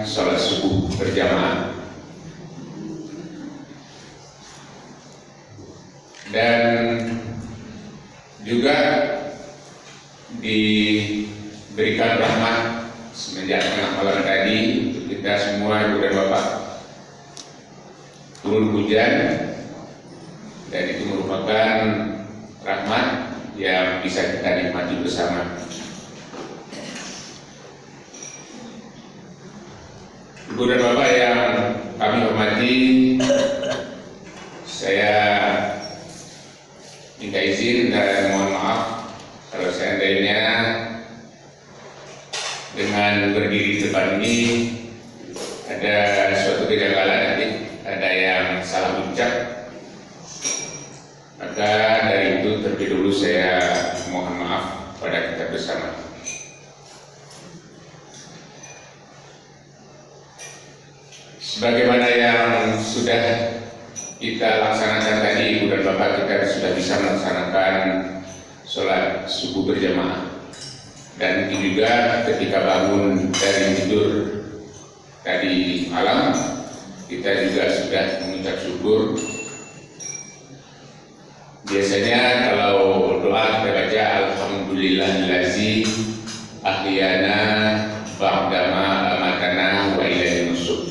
Sholat subuh berjamaah, dan juga diberikan rahmat semenjak tengah malam tadi untuk kita semua, ibu dan bapak. Turun hujan, dan itu merupakan rahmat yang bisa kita nikmati bersama. Ibu dan bapak yang kami hormati, saya minta izin dan mohon maaf kalau seandainya dengan berdiri di depan ini ada suatu kejanggalan, nanti ada yang salah ucap, maka dari itu terlebih dulu saya mohon maaf pada kita bersama. Sebagaimana yang sudah kita laksanakan tadi, ibu dan bapak, kita sudah bisa melaksanakan sholat subuh berjamaah. Dan itu juga ketika bangun dari tidur tadi malam, kita juga sudah mengucap syukur. Biasanya kalau doa kita baca alhamdulillahillazi ahyana ba'dama amatana wa ilaihi nusyur.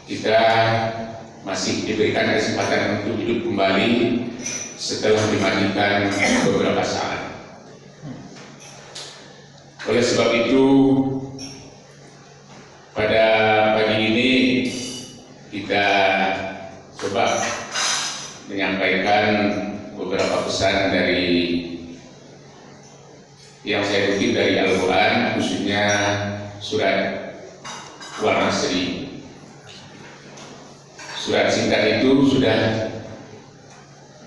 Kita masih diberikan kesempatan untuk hidup kembali setelah dimatikan beberapa saat. Oleh sebab itu, pada pagi ini kita coba menyampaikan beberapa pesan dari yang saya kutip dari Al-Quran, khususnya surat Wal-Asri. Surat singkat itu sudah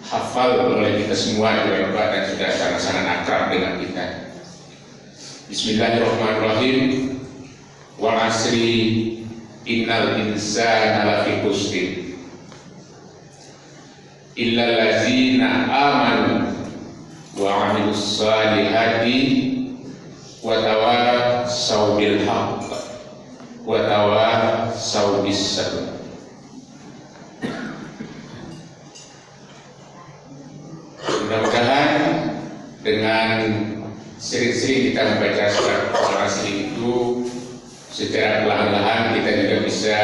hafal oleh kita semua, dan sudah sangat-sangat akrab dengan kita. Bismillahirrahmanirrahim. Wal-Asri innal insana lafi khusrin illal ladzina amanu wa 'amilus salihati wa tawassaw bil haqq wa tawassaw bis sabr. Mudah-mudahan dengan sering-sering kita membaca surat Al-Asri itu, secara perlahan-lahan kita juga bisa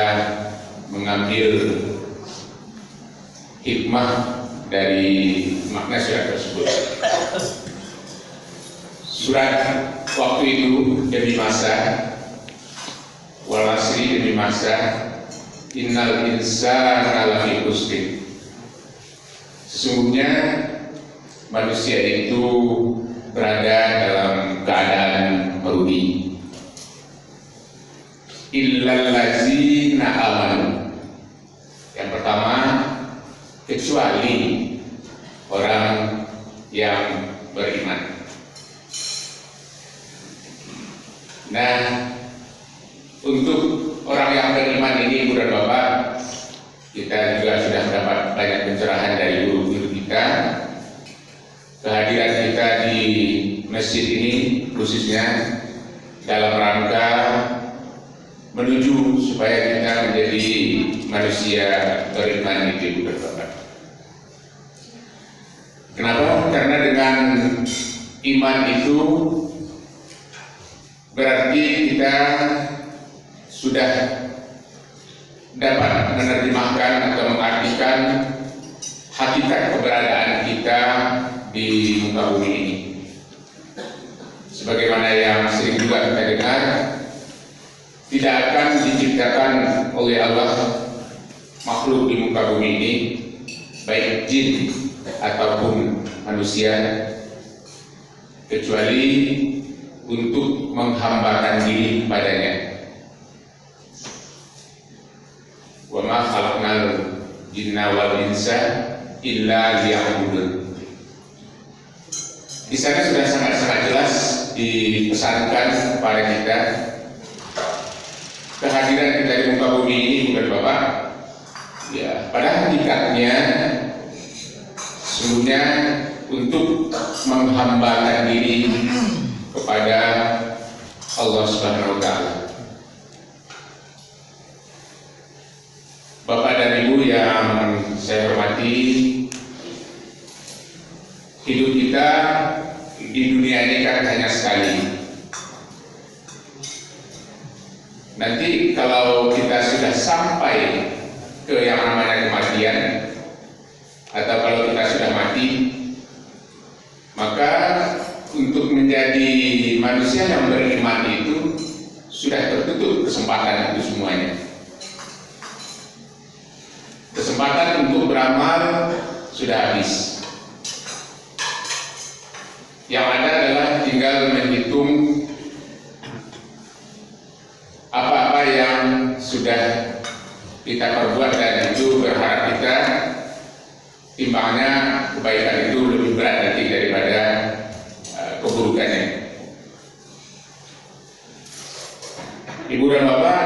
mengambil hikmah dari makna surat tersebut. Surat waktu itu demi masa, Wal-Asri demi masa, innal insana lafi khusrin. Sesungguhnya manusia itu berada dalam keadaan merugi. Illal ladzina amanu. Yang pertama, kecuali orang yang beriman. Nah, untuk orang yang beriman ini, ibu dan bapak, kita juga sudah mendapat banyak pencerahan dari guru-guru kita. Kehadiran kita di masjid ini khususnya dalam rangka menuju supaya kita menjadi manusia beriman itu, ibu dan bapak. Kenapa? Karena dengan iman itu berarti kita sudah dapat menerjemahkan atau mengartikan hakikat keberadaan kita di muka bumi ini. Sebagaimana yang sering juga kita dengar, tidak akan diciptakan oleh Allah makhluk di muka bumi ini, baik jin ataupun manusia, kecuali untuk menghambakan diri kepadanya. Wa ma khalaqnal jinna wal insa illa liya'budun. Di sana sudah sangat-sangat jelas dipesankan kepada kita kehadiran kita di muka bumi ini, bukan bapak. Ya, pada hakikatnya sesungguhnya untuk menghambakan diri kepada Allah Subhanahu wa Ta'ala. Bapak dan Ibu yang saya hormati, hidup kita di dunia ini kan hanya sekali. Nanti kalau kita sudah sampai ke yang namanya kematian, atau kalau kita sudah mati, maka untuk menjadi manusia yang beriman itu sudah tertutup kesempatan itu semuanya. Kesempatan untuk beramal sudah habis. Yang ada adalah tinggal menghitung apa-apa yang sudah kita perbuat, dan itu berharap kita timbangnya kebaikan itu lebih berat nanti daripada keburukannya. Ibu dan Bapak,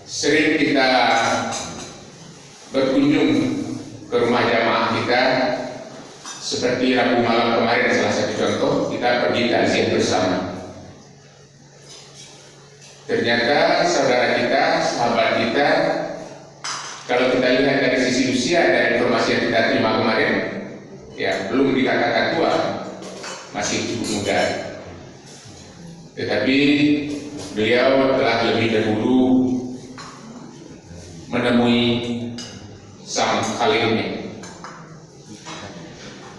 sering kita berkunjung ke rumah jamaah kita, seperti Rabu malam kemarin salah satu contoh, kita pergi takziah bersama. Ternyata saudara kita, sahabat kita, kalau kita lihat dari sisi usia, dari informasi yang kita terima kemarin, ya belum dikatakan tua, masih cukup muda. Tetapi beliau telah lebih dahulu menemui sang khalilnya.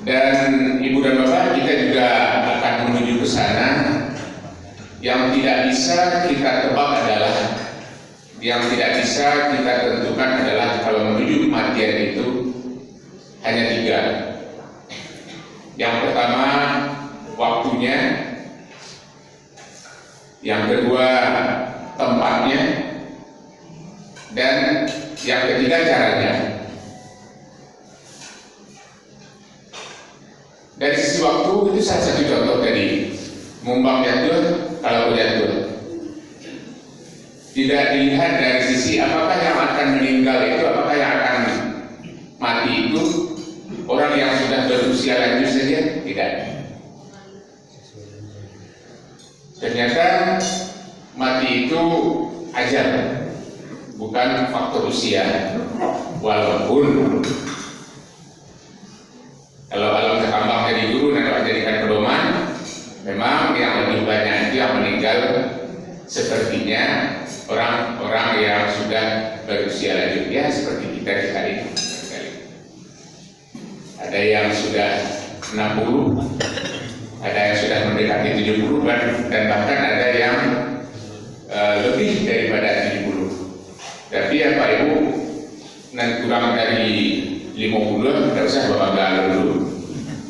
Dan Ibu dan Bapak, kita juga akan menuju ke sana. Yang tidak bisa kita tebak adalah, yang tidak bisa kita tentukan adalah, kalau menuju kematian itu hanya 3. Yang pertama, waktunya. Yang kedua, tempatnya. Dan yang ketiga, caranya. Dari sisi waktu, itu salah satu contoh tadi. Mumbang jatuh, kalau jatuh. Tidak dilihat dari sisi apakah yang akan meninggal itu, apakah yang akan mati itu orang yang sudah berusia lanjut saja, tidak. Ternyata mati itu ajal, bukan faktor usia. Walaupun kalau alam berkembang jadi guru dan dijadikan pedoman, memang yang lebih banyak itu yang meninggal sepertinya orang-orang yang sudah berusia lanjut, ya seperti kita sekali. Ada yang sudah 60, ada yang sudah mendekati 70, dan bahkan ada yang lebih daripada 70. Tapi ya Pak Ibu, nanti kurang dari 50 tidak usah bawa galau dulu.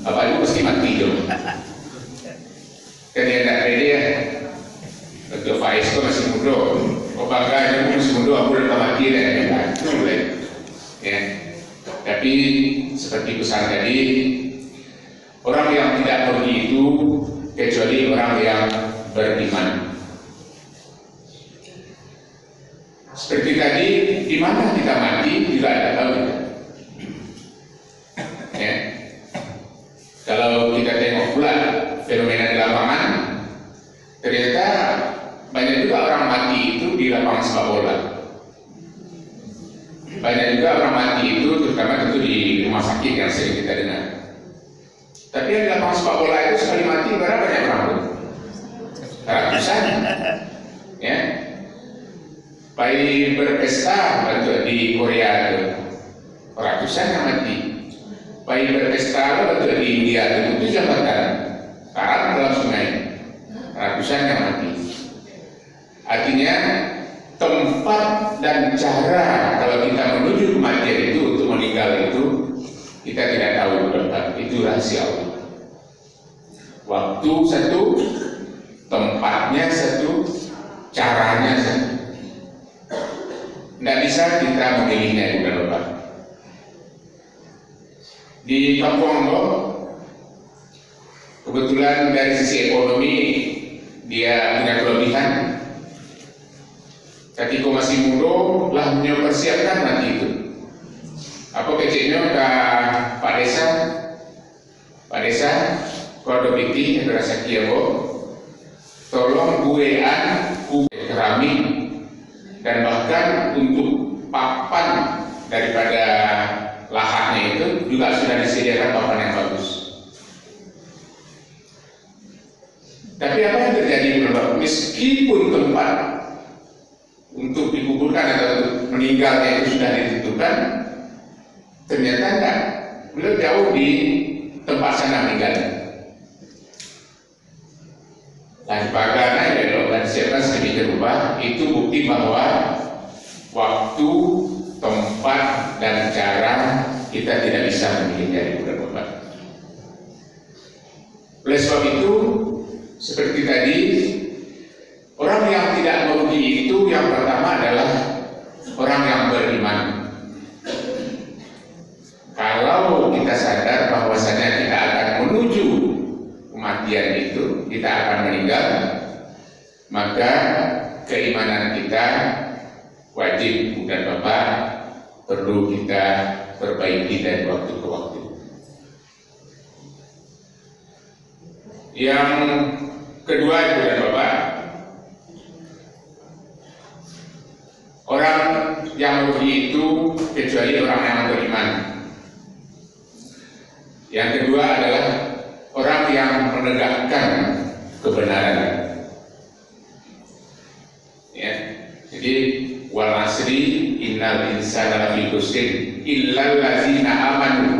Bapak Ibu pasti mati dong. Kan ya tidak pede ya. Betul, Faiz itu masih muda. Oh bangga, aku masih muda, aku udah mati dan ya. Tapi seperti pesan tadi, orang yang tidak pergi itu kecuali orang yang beriman. Seperti tadi, di mana kita mati juga ada tahu. Ya. Kalau kita tengok pula fenomena di lapangan, ternyata banyak juga orang mati itu di lapangan sepak bola. Banyak juga orang mati itu terutama tentu di rumah sakit yang sering kita dengar. Tapi yang di lapangan sepak bola itu sekali mati berapa banyak orang itu? Ratusan. Ya. Bayi berpesta di Korea itu ratusan yang mati. Bayi berpesta di India itu jambatan karam dalam sungai, ratusan yang mati. Artinya tempat dan cara kalau kita menuju kematian itu, untuk meninggal itu kita tidak tahu berapa. Itu rahasia Allah. Waktu satu, tempatnya satu, caranya satu. Tidak bisa kita memilihnya, bukan Bapak. Di Kampung Ambo, kebetulan dari sisi ekonomi dia punya kelebihan. Ketika masih muda, lah mempersiapkan nanti itu. Apa kecilnya ke Pak Desa, kau ada binti yang berasa kiabo, tolong buean, keramik, dan bahkan untuk papan daripada lahannya itu juga sudah disediakan papan yang bagus. Tapi apa yang terjadi Bapak? Meskipun tempat untuk dikuburkan atau untuk meninggalnya itu sudah ditentukan, ternyata enggak. Beliau jauh di tempat sana meninggal. Dan bagaimana dilakukan siapa sedemikian rupa, itu bukti bahwa waktu, tempat, dan cara kita tidak bisa memilih dari Bapak. Oleh sebab itu, seperti tadi, orang yang tidak merugi itu yang pertama adalah orang yang beriman. Kalau kita sadar bahwasanya kita akan menuju kematian itu, kita akan meninggal, maka keimanan kita wajib dan Bapak perlu kita perbaiki dari waktu ke waktu. Yang kedua Ibu dan Bapak, orang yang merugi itu kecuali orang yang beriman. Yang kedua adalah orang yang menegakkan kebenaran. Ya, jadi wal asri innal insana lafi khusrin illal ladzina amanu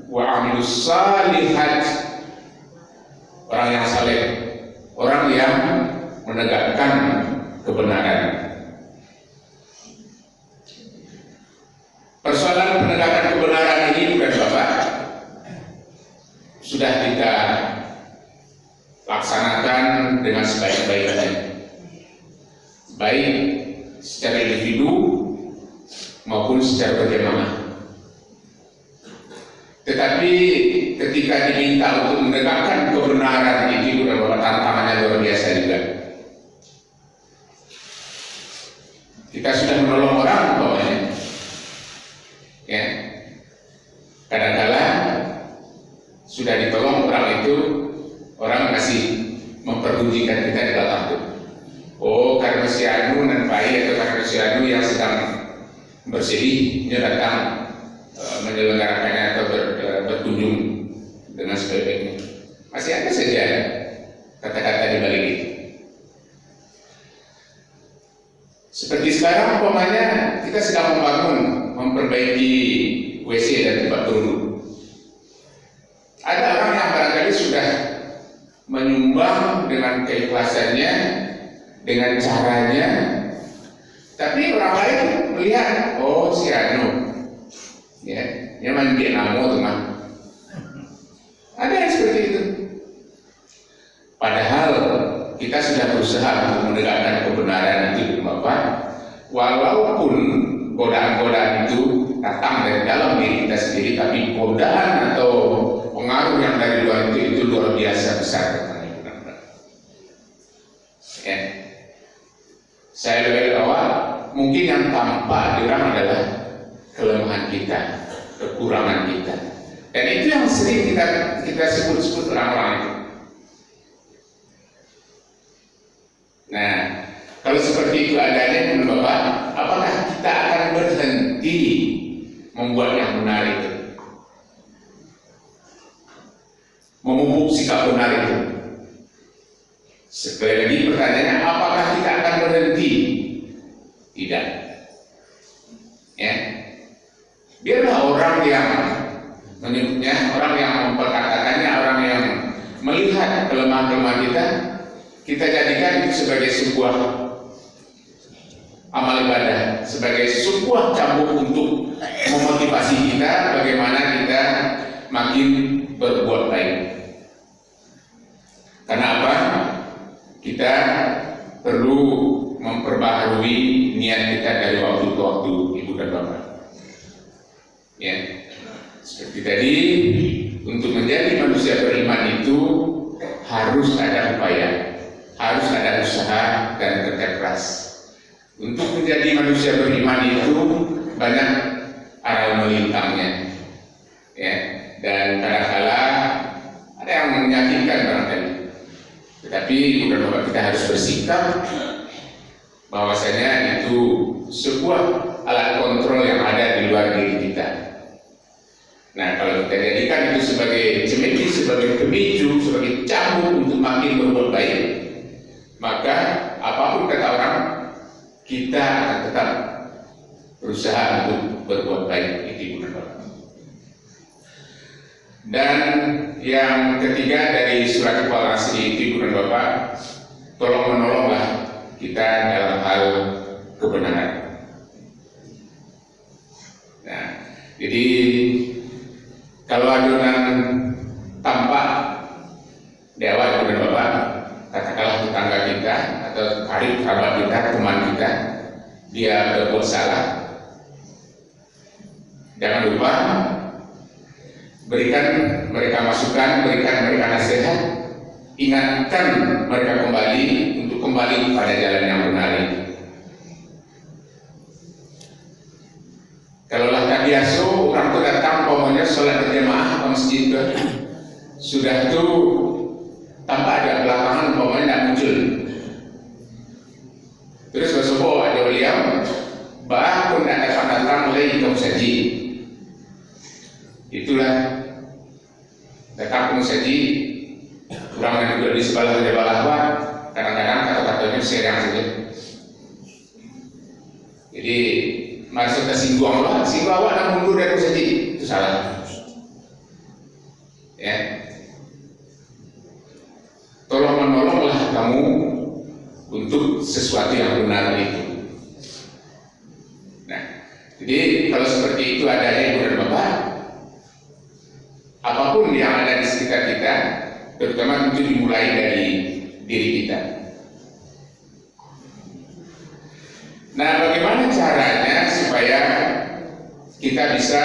wa amilus shalihat. Orang yang saleh, orang yang menegakkan kebenaran. Persoalan penegakan kebenaran ini bukan Bapak sudah kita laksanakan dengan sebaik-baiknya, baik secara individu maupun secara berjamaah. Tetapi ketika diminta untuk menegakkan kebenaran itu adalah tantangannya luar biasa juga. Kita sudah menolong orang umpamanya, ya. Kadang-kadang sudah ditolong orang itu, orang masih mempergunjingkan kita di belakang itu. Oh, karena si Anu dan Pak atau karena si Anu yang sedang bersedih, dia datang menyelenggarakannya atau berkunjung dengan sebaik-baiknya. Masih ada saja kata-kata di balik itu. Seperti sekarang umpamanya kita sedang memperbaiki WC dan tempat duduk. Ada orang yang barangkali sudah menyumbang dengan keikhlasannya, dengan caranya, tapi orang lain melihat, oh si Anu, ya, dia mandi namo teman. Ada yang seperti itu. Padahal kita sudah berusaha untuk menegakkan kebenaran itu, Bapak. Walaupun godaan-godaan itu datang dari dalam diri kita sendiri, tapi godaan atau pengaruh yang dari luar itu luar biasa besar. Ya. Saya lebih awal, mungkin yang tampak di orang adalah kelemahan kita, kekurangan kita, dan itu yang sering kita sebut-sebut orang-orang itu. Nah, kalau seperti itu adanya menurut Bapak, apakah kita akan berhenti membuat yang benar itu, memupuk sikap benar itu? Sekali lagi pertanyaannya, apakah kita akan berhenti? Tidak. Ya. Biarlah orang yang menyebutnya, orang yang memperkatakannya, orang yang melihat kelemahan-kelemahan kita jadikan itu sebagai sebuah amal ibadah, sebagai sebuah cambuk untuk memotivasi kita bagaimana kita makin berbuat baik. Karena apa? Kita perlu memperbaharui niat kita dari waktu ke waktu, Ibu dan Bapak. Ya, seperti tadi, untuk menjadi manusia beriman itu harus ada upaya, harus ada usaha dan kerja keras. Untuk menjadi manusia beriman itu banyak arah melintangnya, ya. Dan kadang-kala ada yang menyakitkan barangkali. Tetapi Ibu dan Bapak kita harus bersikap bahwasanya itu sebuah alat kontrol yang ada di luar diri kita. Nah, kalau kita jadikan itu sebagai cemeti, sebagai pemicu, sebagai cambuk untuk makin berbuat baik, maka apapun kata orang, kita akan tetap berusaha untuk berbuat baik. Itu Ibu dan Bapak. Dan yang ketiga dari surat Al-Asri itu Ibu dan Bapak, tolong menolonglah kita dalam hal kebenaran. Nah, jadi kalau adonan tampak dewa Ibu dan Bapak, katakanlah tetangga kita atau karib kerabat kita, teman kita, dia berbuat salah, jangan lupa berikan mereka masukan, berikan mereka nasihat, ingatkan mereka kembali untuk kembali pada jalan yang benar ini. Kalaulah tak biasa orang itu datang pokoknya sholat berjamaah ke masjid itu, sudah itu tanpa ada belakangan pokoknya tidak muncul. Terus besok ada beliau, bah pun tidak datang mulai kaum saji. Itulah datang kaum saji, kurang yang juga di sebelah bahwa kadang-kadang kata-katanya serang saja. Jadi maksud singgung awak nak mundur dari kaum saji, itu salah. Ya, tolong menolonglah kamu untuk sesuatu yang benar itu. Nah, jadi kalau seperti itu adanya Ibu dan Bapak, apapun yang ada di sekitar kita, terutama itu dimulai dari diri kita. Nah, bagaimana caranya supaya kita bisa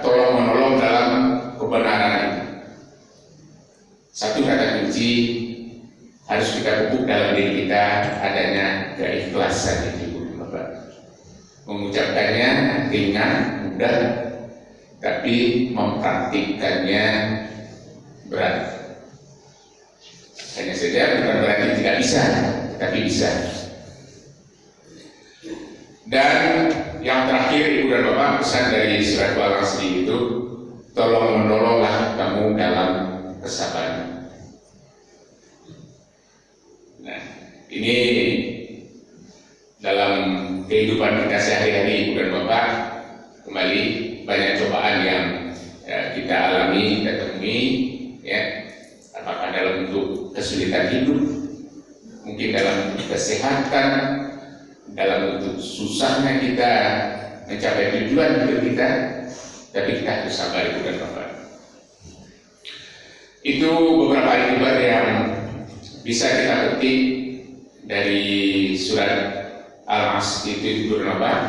tolong menolong dalam kebenaran ini? Satu kata kunci harus kita pupuk dalam diri kita, adanya keikhlasan itu, Bapak. Mengucapkannya ringan, mudah, tapi mempraktikkannya berat. Hanya saja bukan berarti tidak bisa, tapi bisa. Dan yang terakhir Ibu dan Bapak, pesan dari surat Al-Asri itu, tolong menolonglah kamu dalam kesabaran. Nah, ini dalam kehidupan kita sehari-hari Ibu dan Bapak, kembali banyak cobaan yang kita alami, kita temui, ya, apakah dalam bentuk kesulitan hidup, mungkin dalam bentuk kesehatan, dalam bentuk susahnya kita mencapai tujuan hidup kita, tapi kita harus sabar Ibu dan Bapak. Itu beberapa itibar yang bisa kita petik dari surat Al-Asr itu Ibu dan Bapak.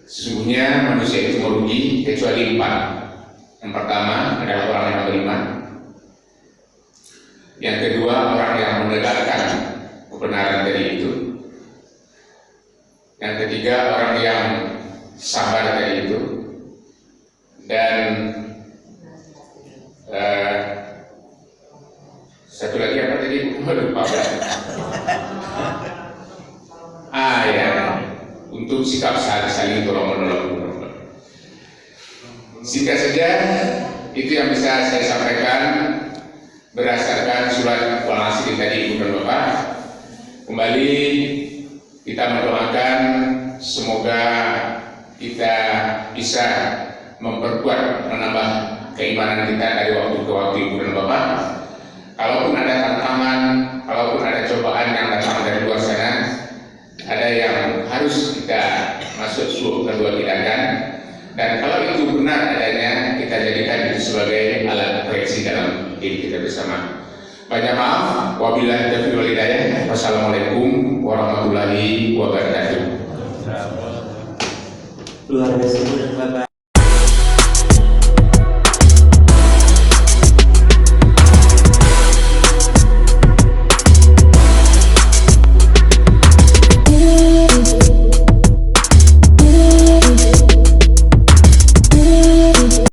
Sesungguhnya manusia itu merugi kecuali 4. Yang pertama adalah orang yang beriman. Yang kedua orang yang menegakkan kebenaran tadi itu. Yang ketiga orang yang sabar tadi itu. Dan satu lagi apa tadi? Lupa. Ya, untuk sikap saling tolong menolong. Singkat saja, itu yang bisa saya sampaikan berdasarkan surat Al-Asr tadi Ibu dan Bapak. Kembali kita mendoakan semoga kita bisa memperkuat, menambah keimanan kita dari waktu ke waktu Ibu dan Bapak. Kalaupun ada tantangan, kalaupun ada cobaan yang datang dari luar sana, ada yang harus kita masuk suhu kedua tindakan, dan kalau itu benar adanya, kita jadikan itu sebagai alat koreksi dalam diri kita bersama. Banyak maaf, wabillahi taufiq wal hidayah. Wassalamualaikum warahmatullahi wabarakatuh. Luar biasa Ibu dan Bapak.